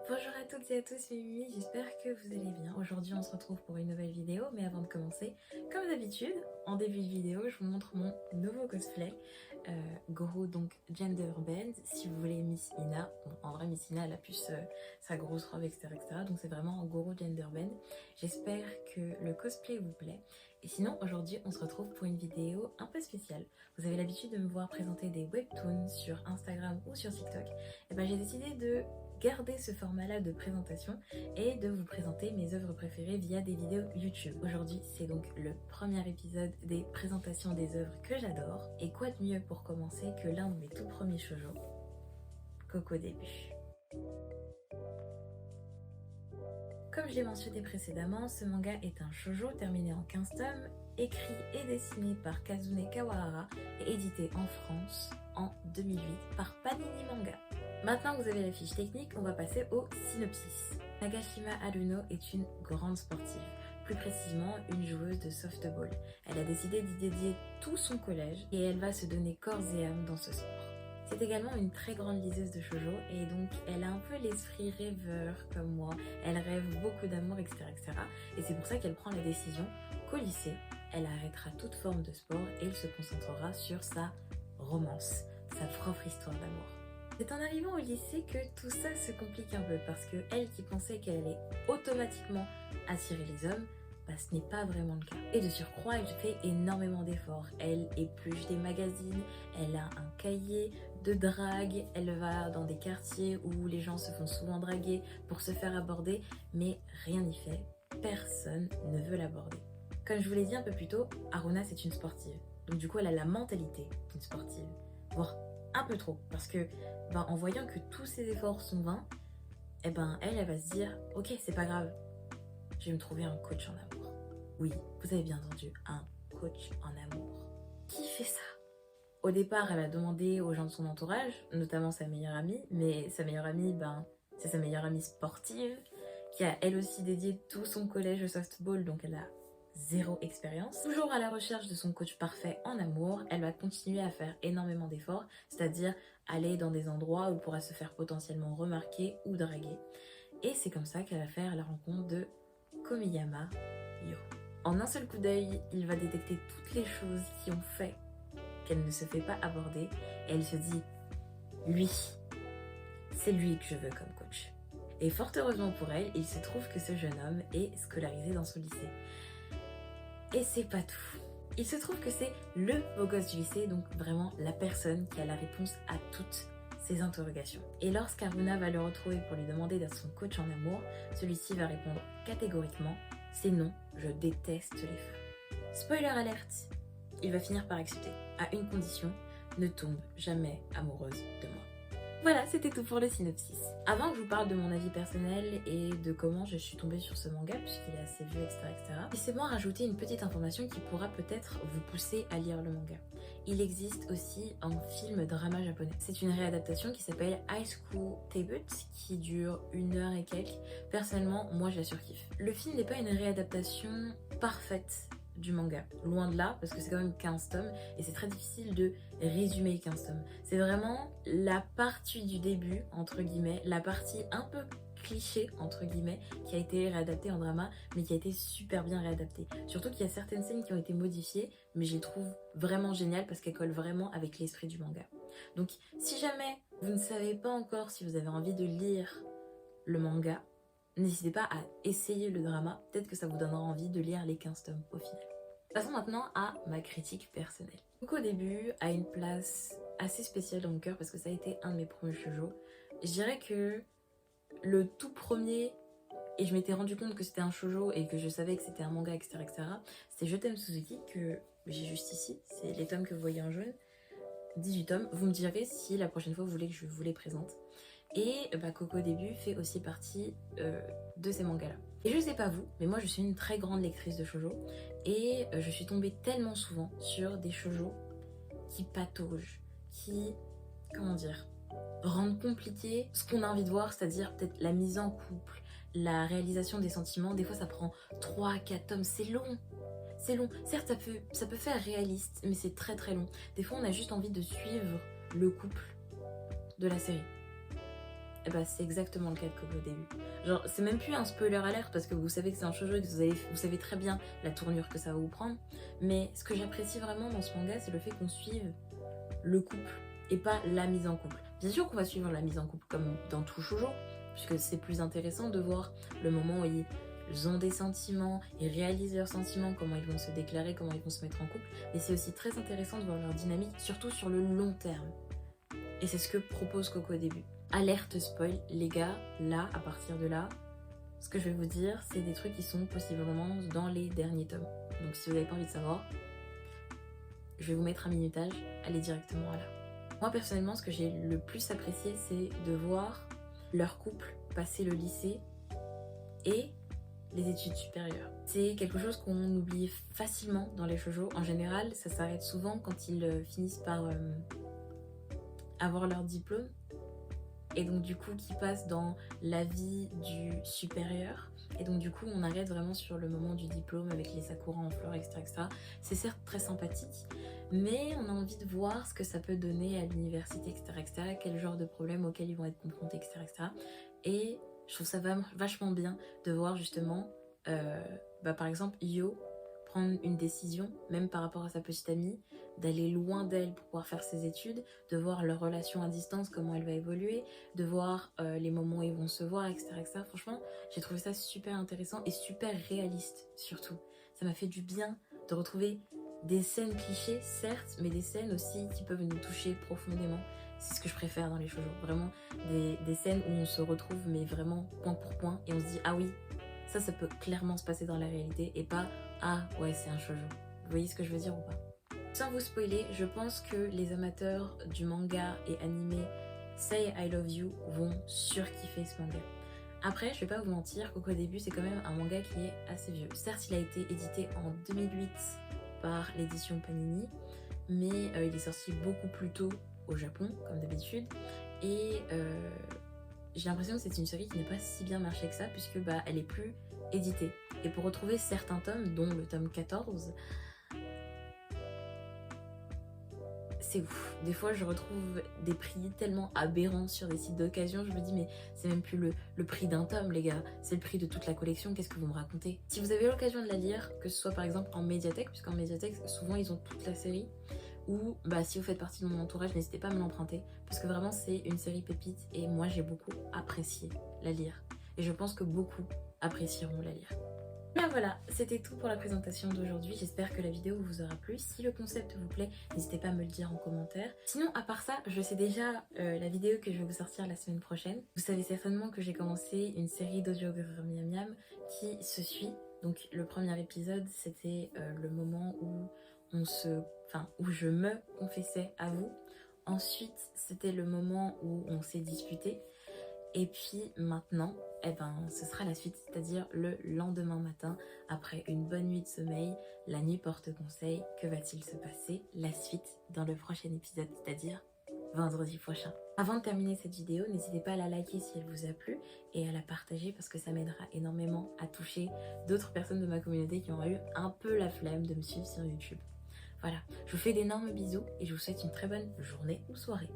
Bonjour à toutes et à tous, c'est Mimi, j'espère que vous allez bien. Aujourd'hui on se retrouve pour une nouvelle vidéo, mais avant de commencer, comme d'habitude, en début de vidéo, je vous montre mon nouveau cosplay, Goro, donc Gender Bend. Si vous voulez Miss Ina, bon, en vrai Miss Ina elle a plus sa grosse robe, etc. Donc c'est vraiment Goro Gender Bend. J'espère que le cosplay vous plaît. Et sinon, aujourd'hui on se retrouve pour une vidéo un peu spéciale. Vous avez l'habitude de me voir présenter des webtoons sur Instagram ou sur TikTok. Et ben j'ai décidé de garder ce format-là de présentation et de vous présenter mes œuvres préférées via des vidéos YouTube. Aujourd'hui, c'est donc le premier épisode des présentations des œuvres que j'adore. Et quoi de mieux pour commencer que l'un de mes tout premiers shoujo, Coco Début. Comme je l'ai mentionné précédemment, ce manga est un shoujo terminé en 15 tomes, écrit et dessiné par Kazune Kawahara et édité en France en 2008 par Panini Manga. Maintenant que vous avez la fiche technique, on va passer au synopsis. Nagashima Haruno est une grande sportive, plus précisément une joueuse de softball. Elle a décidé d'y dédier tout son collège et elle va se donner corps et âme dans ce sport. C'est également une très grande liseuse de shoujo et donc elle a un peu l'esprit rêveur comme moi. Elle rêve beaucoup d'amour, etc. Et c'est pour ça qu'elle prend la décision qu'au lycée, elle arrêtera toute forme de sport et elle se concentrera sur sa romance, sa propre histoire d'amour. C'est en arrivant au lycée que tout ça se complique un peu parce que elle qui pensait qu'elle allait automatiquement attirer les hommes, ce n'est pas vraiment le cas. Et de surcroît, elle fait énormément d'efforts. Elle épluche des magazines, elle a un cahier de drague, elle va dans des quartiers où les gens se font souvent draguer pour se faire aborder, mais rien n'y fait. Personne ne veut l'aborder. Comme je vous l'ai dit un peu plus tôt, Haruna c'est une sportive. Donc du coup, elle a la mentalité d'une sportive. Voire un peu trop, parce que en voyant que tous ses efforts sont vains, elle va se dire ok, c'est pas grave, je vais me trouver un coach en amour. Oui, vous avez bien entendu, un coach en amour. Qui fait ça? Au départ, elle a demandé aux gens de son entourage, notamment sa meilleure amie, mais sa meilleure amie, c'est sa meilleure amie sportive, qui a elle aussi dédié tout son collège au softball, donc elle a zéro expérience. Toujours à la recherche de son coach parfait en amour, elle va continuer à faire énormément d'efforts, c'est-à-dire aller dans des endroits où elle pourra se faire potentiellement remarquer ou draguer. Et c'est comme ça qu'elle va faire la rencontre de Komiyama Yo. En un seul coup d'œil, il va détecter toutes les choses qui ont fait qu'elle ne se fait pas aborder et elle se dit lui, c'est lui que je veux comme coach. Et fort heureusement pour elle, il se trouve que ce jeune homme est scolarisé dans son lycée. Et c'est pas tout. Il se trouve que c'est le beau gosse du lycée, donc vraiment la personne qui a la réponse à toutes ses interrogations. Et lorsqu'Haruna va le retrouver pour lui demander d'être son coach en amour, celui-ci va répondre catégoriquement « c'est non, je déteste les femmes ». Spoiler alerte, il va finir par accepter, à une condition, ne tombe jamais amoureuse de moi. Voilà, c'était tout pour le synopsis. Avant que je vous parle de mon avis personnel et de comment je suis tombée sur ce manga, puisqu'il est assez vieux, etc., laissez-moi rajouter une petite information qui pourra peut-être vous pousser à lire le manga. Il existe aussi un film drama japonais. C'est une réadaptation qui s'appelle High School Debut, qui dure 1 heure et quelques. Personnellement, moi je la surkiffe. Le film n'est pas une réadaptation parfaite du manga, loin de là, parce que c'est quand même 15 tomes et c'est très difficile de résumer 15 tomes. C'est vraiment la partie du début, entre guillemets, la partie un peu cliché, entre guillemets, qui a été réadaptée en drama, mais qui a été super bien réadaptée. Surtout qu'il y a certaines scènes qui ont été modifiées, mais je les trouve vraiment géniales parce qu'elles collent vraiment avec l'esprit du manga. Donc si jamais vous ne savez pas encore si vous avez envie de lire le manga, n'hésitez pas à essayer le drama, peut-être que ça vous donnera envie de lire les 15 tomes au final. Passons maintenant à ma critique personnelle. Donc au début, a une place assez spéciale dans mon cœur parce que ça a été un de mes premiers shoujo. Je dirais que le tout premier, et je m'étais rendu compte que c'était un shoujo et que je savais que c'était un manga, etc., c'est Je t'aime Suzuki, que j'ai juste ici, c'est les tomes que vous voyez en jaune, 18 tomes. Vous me direz si la prochaine fois vous voulez que je vous les présente. Et Coco Début fait aussi partie de ces mangas là. Et je sais pas vous, mais moi je suis une très grande lectrice de shoujo et je suis tombée tellement souvent sur des shoujo qui pataugent, qui, comment dire, rendent compliqué ce qu'on a envie de voir, c'est-à-dire peut-être la mise en couple, la réalisation des sentiments. Des fois ça prend 3-4 tomes, c'est long. C'est long, certes ça peut faire réaliste, mais c'est très long. Des fois on a juste envie de suivre le couple de la série. et bah c'est exactement le cas de Coco au début. Genre c'est même plus un spoiler alert parce que vous savez que c'est un shoujo et que vous savez très bien la tournure que ça va vous prendre. Mais ce que j'apprécie vraiment dans ce manga, c'est le fait qu'on suive le couple et pas la mise en couple. Bien sûr qu'on va suivre la mise en couple comme dans tout shoujo, puisque c'est plus intéressant de voir le moment où ils ont des sentiments, ils réalisent leurs sentiments, comment ils vont se déclarer, comment ils vont se mettre en couple. Mais c'est aussi très intéressant de voir leur dynamique, surtout sur le long terme. Et c'est ce que propose Coco au début. Alerte spoil, les gars, là, à partir de là, ce que je vais vous dire, c'est des trucs qui sont possiblement dans les derniers tomes. Donc si vous n'avez pas envie de savoir, je vais vous mettre un minutage, allez directement à là. Moi personnellement, ce que j'ai le plus apprécié, c'est de voir leur couple passer le lycée et les études supérieures. C'est quelque chose qu'on oublie facilement dans les shoujo. En général, ça s'arrête souvent quand ils finissent par avoir leur diplôme et donc du coup qui passent dans la vie du supérieur. Et donc du coup on arrête vraiment sur le moment du diplôme avec les sakura en fleurs, etc. etc. C'est certes très sympathique, mais on a envie de voir ce que ça peut donner à l'université, etc., etc. Quel genre de problèmes auxquels ils vont être confrontés, etc. etc. Et je trouve ça vachement bien de voir justement, par exemple, Io prendre une décision, même par rapport à sa petite amie, d'aller loin d'elle pour pouvoir faire ses études, de voir leur relation à distance, comment elle va évoluer, de voir les moments où ils vont se voir, etc. etc. Franchement, j'ai trouvé ça super intéressant et super réaliste surtout. Ça m'a fait du bien de retrouver des scènes clichés, certes, mais des scènes aussi qui peuvent nous toucher profondément. C'est ce que je préfère dans les shoujo, vraiment des scènes où on se retrouve mais vraiment point pour point et on se dit ah oui, ça peut clairement se passer dans la réalité et pas ah ouais c'est un shoujo. Vous voyez ce que je veux dire ou pas? Sans vous spoiler, je pense que les amateurs du manga et animé Say I Love You vont surkiffer ce manga. Après, je vais pas vous mentir, Coco au début c'est quand même un manga qui est assez vieux. Certes, il a été édité en 2008 par l'édition Panini, mais il est sorti beaucoup plus tôt au Japon, comme d'habitude, et j'ai l'impression que c'est une série qui n'est pas si bien marché que ça, puisque elle est plus éditée. Et pour retrouver certains tomes, dont le tome 14, c'est ouf. Des fois, je retrouve des prix tellement aberrants sur des sites d'occasion. Je me dis, mais c'est même plus le prix d'un tome, les gars. C'est le prix de toute la collection. Qu'est-ce que vous me racontez? Si vous avez l'occasion de la lire, que ce soit par exemple en médiathèque, puisqu'en médiathèque, souvent ils ont toute la série, ou si vous faites partie de mon entourage, n'hésitez pas à me l'emprunter. Parce que vraiment, c'est une série pépite et moi, j'ai beaucoup apprécié la lire. Et je pense que beaucoup apprécieront la lire. Voilà, c'était tout pour la présentation d'aujourd'hui. J'espère que la vidéo vous aura plu. Si le concept vous plaît, n'hésitez pas à me le dire en commentaire. Sinon, à part ça, je sais déjà la vidéo que je vais vous sortir la semaine prochaine. Vous savez certainement que j'ai commencé une série d'audiogrammes miam miam qui se suit. Donc le premier épisode, c'était le moment où où je me confessais à vous. Ensuite, c'était le moment où on s'est disputé. Et puis maintenant, ce sera la suite, c'est-à-dire le lendemain matin, après une bonne nuit de sommeil, la nuit porte conseil. Que va-t-il se passer? La suite dans le prochain épisode, c'est-à-dire vendredi prochain. Avant de terminer cette vidéo, n'hésitez pas à la liker si elle vous a plu et à la partager parce que ça m'aidera énormément à toucher d'autres personnes de ma communauté qui auraient eu un peu la flemme de me suivre sur YouTube. Voilà, je vous fais d'énormes bisous et je vous souhaite une très bonne journée ou soirée.